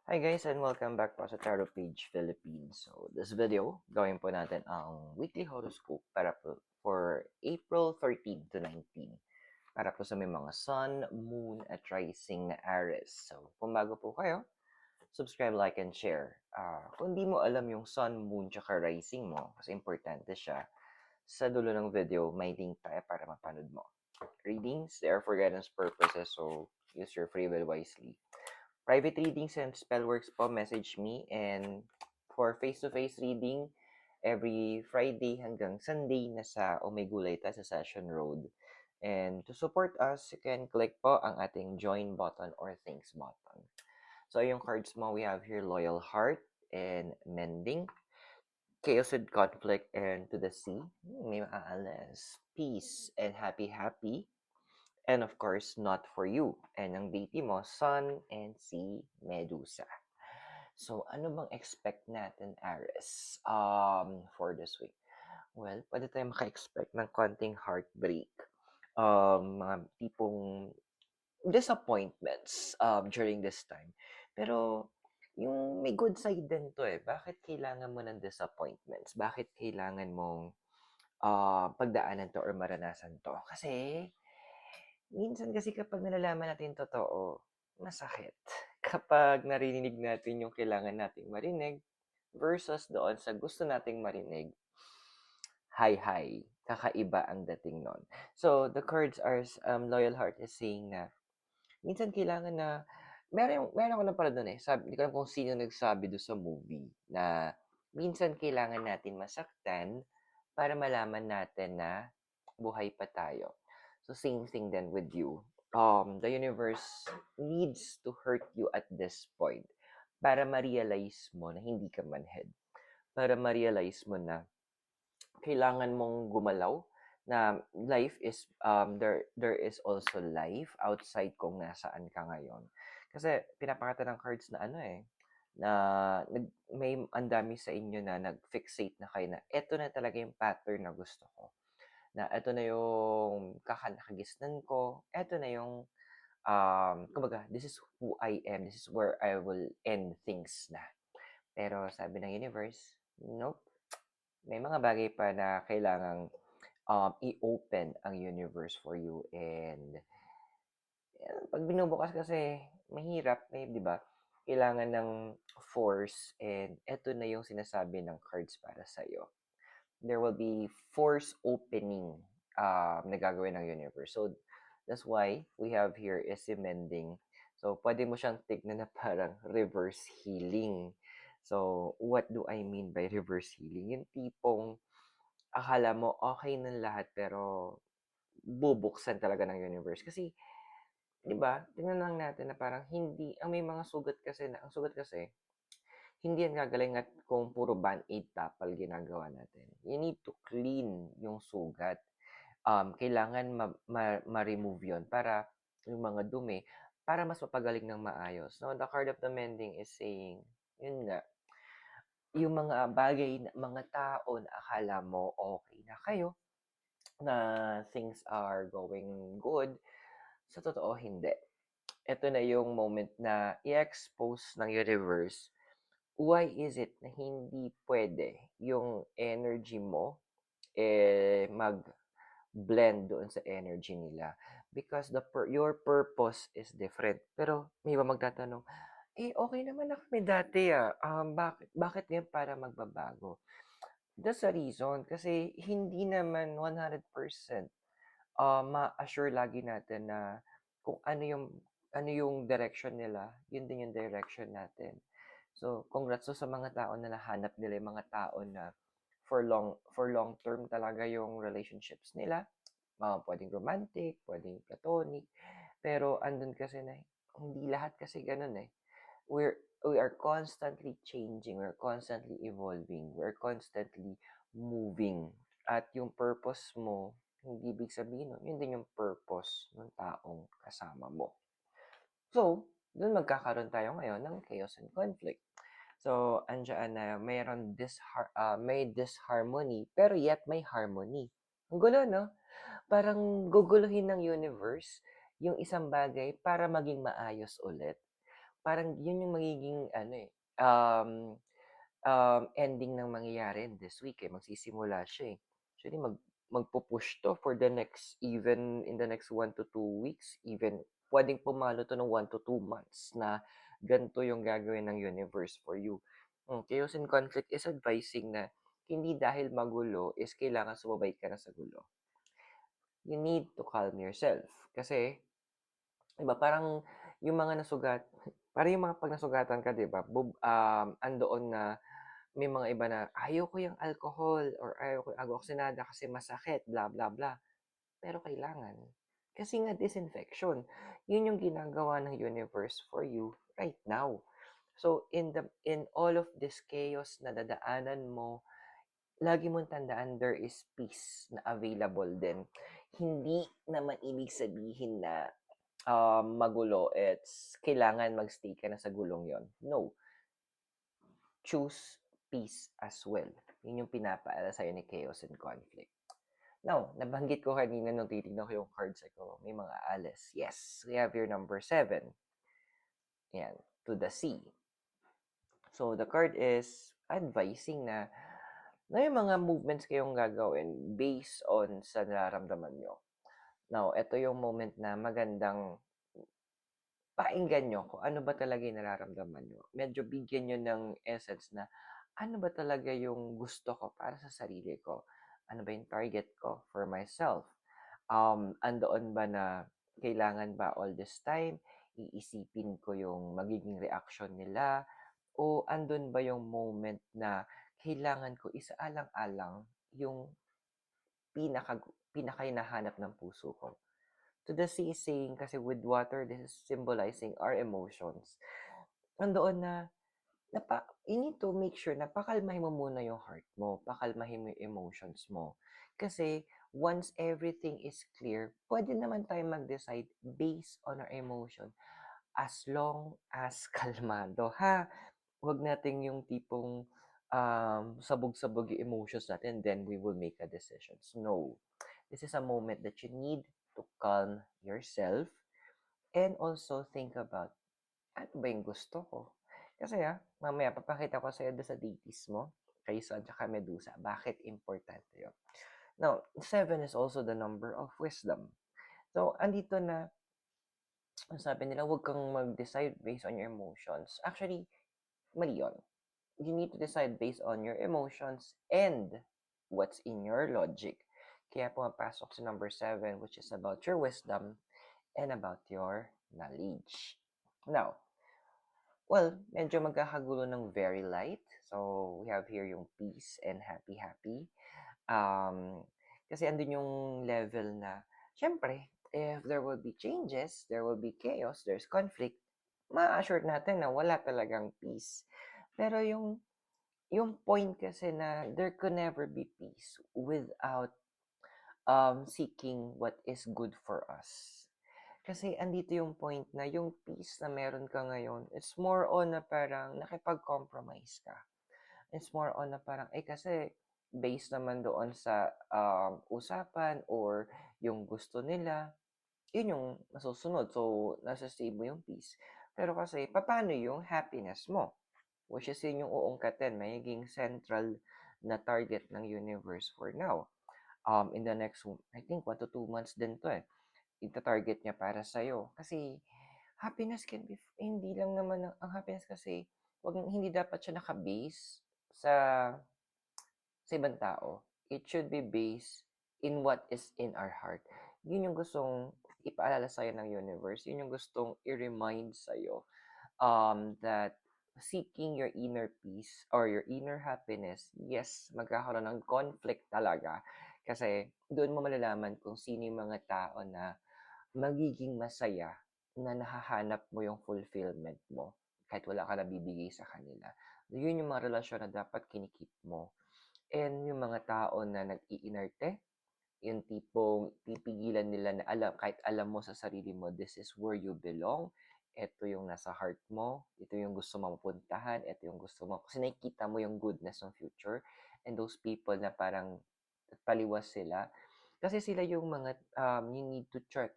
Hi guys and welcome back po sa Tarot Page Philippines. So this video, gawin po natin ang weekly horoscope para po for April 13 to 19. Para po sa may mga Sun, Moon at Rising na Aries. So kung bago po kayo, subscribe, like, and share. Kung di mo alam yung Sun, Moon, tsaka Rising mo, kasi importante siya, sa dulo ng video, may link tayo para mapanood mo. Readings, they are for guidance purposes, so use your free will wisely. Private readings and spellworks po, message me. And for face-to-face reading, every Friday hanggang Sunday, nasa Omegulay sa Session Road. And to support us, you can click po ang ating join button or thanks button. So, yung cards mo, we have here Loyal Heart and Mending, Chaos and Conflict and To the Sea, may maaalas, Peace and Happy, and of course, Not for You. And ang deity mo, Sun and si Medusa. So, ano bang expect natin, Aries, for this week? Well, pwede tayo maka-expect ng konting heartbreak. Mga tipong disappointments during this time. Pero, yung may good side din to eh. Bakit kailangan mo ng disappointments? Bakit kailangan mong pagdaanan to or maranasan to? Kasi, minsan kasi kapag nalalaman natin totoo, masakit. Kapag narinig natin yung kailangan nating marinig versus doon sa gusto nating marinig, hi, kakaiba ang dating nun. So, the cards are, Loyal Heart is saying na, minsan kailangan na, meron ako na pala doon eh, sabi, hindi ko alam kung sino nagsabi doon sa movie, na minsan kailangan natin masaktan para malaman natin na buhay pa tayo. So, same thing then with you. The universe needs to hurt you at this point para ma-realize mo na hindi ka manhead. Para ma-realize mo na kailangan mong gumalaw, na life is, there is also life outside kung nasaan ka ngayon. Kasi pinapakita ng cards na ano eh, na may ang dami sa inyo na nag-fixate na kayo na eto na talaga yung pattern na gusto ko. Na eto na yung nakagisnan ko, eto na yung, kumbaga, this is who I am, this is where I will end things na. Pero sabi ng universe, nope, may mga bagay pa na kailangang i-open ang universe for you. And pag binubukas kasi, mahirap, eh, di ba? Kailangan ng force, and eto na yung sinasabi ng cards para sa'yo. There will be force opening na gagawin ng universe. So, that's why we have here is mending. So, pwede mo siyang tignan na parang reverse healing. So, what do I mean by reverse healing? Yung tipong akala mo okay ng lahat pero bubuksan talaga ng universe. Kasi, di ba, tingnan lang natin na parang hindi, ang may mga sugat kasi, ang sugat kasi, hindi yan gagaling at kung puro band-aid tapal ginagawa natin. You need to clean yung sugat. Kailangan ma-remove yun para yung mga dumi, para mas mapagaling ng maayos. No, the card of the mending is saying, yun nga, yung mga bagay, mga tao na akala mo okay na kayo, na things are going good, sa totoo hindi. Ito na yung moment na i-expose ng universe why is it na hindi pwede yung energy mo mag-blend doon sa energy nila. Because your purpose is different. Pero may iba magtatanong, okay naman na kami dati bakit ngayon para magbabago? That's the reason. Kasi hindi naman 100% ma-assure lagi natin na kung ano yung direction nila, yun din yung direction natin. So, congrats sa mga tao na nahanap nila yung mga tao na for long term talaga yung relationships nila. Pwedeng romantic, pwedeng platonic, pero andun kasi na hindi lahat kasi ganun eh. We are constantly changing, we're constantly evolving, we're constantly moving. At yung purpose mo, hindi ibig sabihin nun, yun din yung purpose ng taong kasama mo. So, dun magkakaroon tayo ngayon ng chaos and conflict. So, andyan na may disharmony, pero yet may harmony. Ang gulo, no? Parang guguluhin ng universe yung isang bagay para maging maayos ulit. parang yun yung magiging ano, ending ng mangyayari this week, eh, magsisimula siya, eh. Actually magpu-push 'to for the next even in the next 1 to 2 weeks, even puwedeng pumalo 'to ng 1 to 2 months na ganito yung gagawin ng universe for you. Chaos and conflict is advising na hindi dahil magulo is kailangan sumabay ka na sa gulo. You need to calm yourself kasi 'di ba parang yung mga parang yung mga 'pag nasugatan ka 'di ba andoon na may mga iba na, "Ayaw ko yung alcohol or ayaw ko yung agua-oxinada kasi masakit, blah, blah, blah." Pero kailangan. Kasi nga disinfection. Yun yung ginagawa ng universe for you right now. So, in all of this chaos na dadaanan mo, lagi mong tandaan there is peace na available din. Hindi naman ibig sabihin na magulo, it's kailangan magstay ka na sa gulong yon. No, choose peace as well. Yun yung pinapaala sa'yo ni chaos and conflict. Now, nabanggit ko kanina nung titignan ko yung cards ko, may mga alis. Yes, we have your number 7. Yan, to the sea. So, the card is advising na yung mga movements kayong gagawin based on sa nararamdaman nyo. Now, ito yung moment na magandang pakinggan nyo kung ano ba talaga yung nararamdaman nyo. Medyo bigyan nyo ng essence na ano ba talaga yung gusto ko para sa sarili ko? Ano ba yung target ko for myself? Andoon ba na kailangan ba all this time iisipin ko yung magiging reaction nila? O andun ba yung moment na kailangan ko isaalang-alang yung pinaka pinaka hinahanap ng puso ko? To the sea is saying kasi with water, this is symbolizing our emotions. Nandoon na you need to make sure na pakalmahin mo muna yung heart mo, pakalmahin mo yung emotions mo. Kasi once everything is clear, pwede naman tayo mag-decide based on our emotion as long as kalmado, ha? Huwag natin yung tipong sabog-sabog yung emotions natin, then we will make a decisions. No. This is a moment that you need to calm yourself and also think about ano ba yung gusto ko? Kasi mamaya papakita ko sa'yo doon sa deities mo, kay Sun at Medusa, bakit importante yun. Now, 7 is also the number of wisdom. So, andito na, sabi nila, huwag kang mag-decide based on your emotions. Actually, mali yun. You need to decide based on your emotions and what's in your logic. Kaya pumapasok sa number 7, which is about your wisdom and about your knowledge. Now, well, medyo magkakagulo ng very light. So, we have here yung peace and happy. Kasi andun yung level na, syempre, if there will be changes, there will be chaos, there's conflict, ma-assure natin na wala talagang peace. Pero yung point kasi na there could never be peace without seeking what is good for us. Kasi andito yung point na yung peace na meron ka ngayon, it's more on na parang nakipag-compromise ka. It's more on na parang, kasi based naman doon sa usapan or yung gusto nila, yun yung masusunod. So, nasa-save mo yung peace. Pero kasi, paano yung happiness mo? Which is yun yung uungkatin, magiging central na target ng universe for now. In the next, I think, 1 to 2 months din to ita-target niya para sa'yo. Kasi, happiness can be, hindi lang naman, ang happiness kasi, hindi dapat siya naka-base sa, sa ibang tao. It should be based in what is in our heart. Yun yung gustong ipaalala sa'yo ng universe. Yun yung gustong i-remind sa'yo that seeking your inner peace or your inner happiness, yes, magkakaroon ng conflict talaga. Kasi doon mo malalaman kung sino yung mga tao na magiging masaya na nahahanap mo yung fulfillment mo kahit wala ka nabibigay sa kanila. Yun yung mga relasyon na dapat kinikip mo. And yung mga tao na nag-iinerte, yung tipong pipigilan nila na kahit alam mo sa sarili mo, this is where you belong. Ito yung nasa heart mo. Ito yung gusto mo mapuntahan. Ito yung gusto mo. Kasi nakikita mo yung goodness ng future. And those people na parang paliwas sila. Kasi sila yung mga, you need to check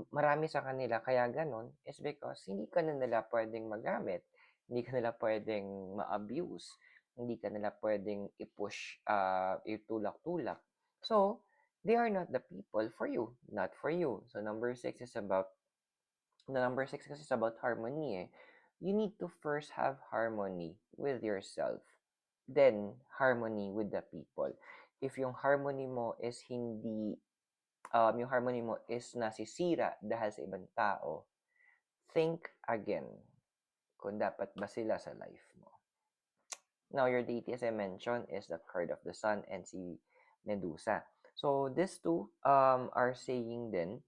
Marami sa kanila kaya gano'n is because hindi ka na nila puwedeng magamit, hindi ka nila puwedeng ma-abuse, hindi ka nila puwedeng i-push, itulak-tulak. So, they are not the people for you, not for you. So, number 6 kasi is about harmony, eh. You need to first have harmony with yourself, then harmony with the people. If yung harmony mo is yung harmony mo is nasisira dahil sa ibang tao, think again kung dapat ba sila sa life mo. Now, your deity, as I mentioned, is the card of the sun and si Medusa. So, these two are saying din,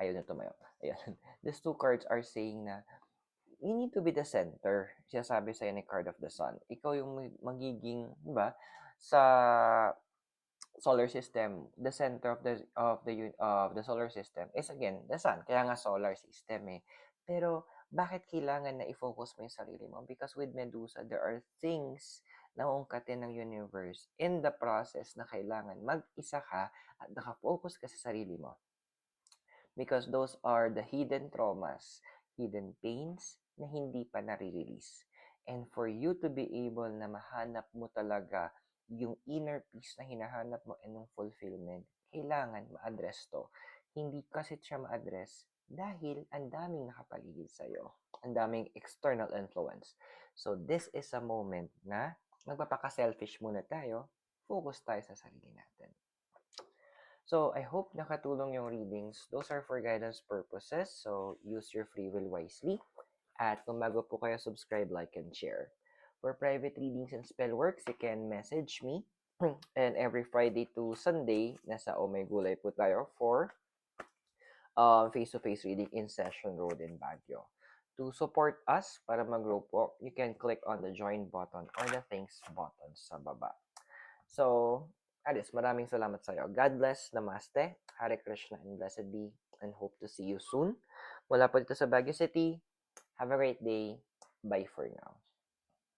ayun na tumayo. Ayan. These two cards are saying na you need to be the center. Sinasabi sa'yo ni card of the sun. Ikaw yung magiging, di ba, sa solar system, the center of the solar system is again the sun. Kaya nga solar system eh. Pero bakit kailangan na i-focus mo yung sarili mo? Because with Medusa, there are things na uungkatin ng universe in the process na kailangan mag-isa ka at nakafocus ka sa sarili mo. Because those are the hidden traumas, hidden pains na hindi pa nare-release. And for you to be able na mahanap mo talaga yung inner peace na hinahanap mo and yung fulfillment, kailangan ma-address to. Hindi kasi siya ma-address dahil ang daming nakapaligid sa'yo. Ang daming external influence. So, this is a moment na magpapaka-selfish muna tayo, focus tayo sa sarili natin. So, I hope nakatulong yung readings. Those are for guidance purposes, so use your free will wisely. At kung bago po kayo, subscribe, like, and share. For private readings and spell works, you can message me. And every Friday to Sunday, nasa Oh My Gulay po tayo for face-to-face reading in Session Road in Baguio. To support us, para mag-grow po, you can click on the join button or the thanks button sa baba. So, Alice, maraming salamat sa iyo. God bless, Namaste, Hare Krishna, and blessed be, and hope to see you soon. Mula po dito sa Baguio City. Have a great day. Bye for now.